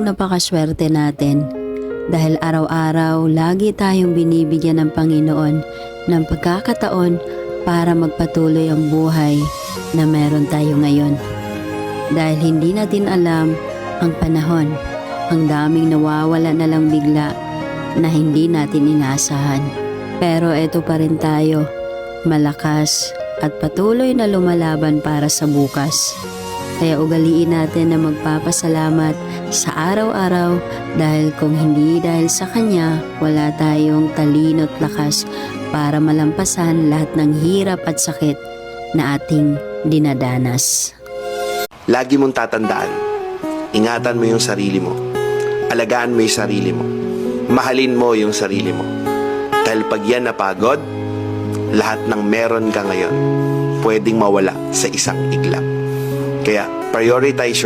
napakaswerte natin dahil araw-araw lagi tayong binibigyan ng Panginoon ng pagkakataon para magpatuloy ang buhay na meron tayo ngayon. Dahil hindi natin alam ang panahon, ang daming nawawala na lang bigla na hindi natin inaasahan. Pero eto pa rin tayo, malakas at patuloy na lumalaban para sa bukas. Kaya ugaliin natin na magpapasalamat sa araw-araw dahil kung hindi dahil sa Kanya, wala tayong talino't lakas para malampasan lahat ng hirap at sakit na ating dinadanas. Lagi mong tatandaan, ingatan mo yung sarili mo, alagaan mo yung sarili mo, mahalin mo yung sarili mo. Dahil pag yan napagod, lahat ng meron ka ngayon, pwedeng mawala sa isang iglap. Kaya prioritize your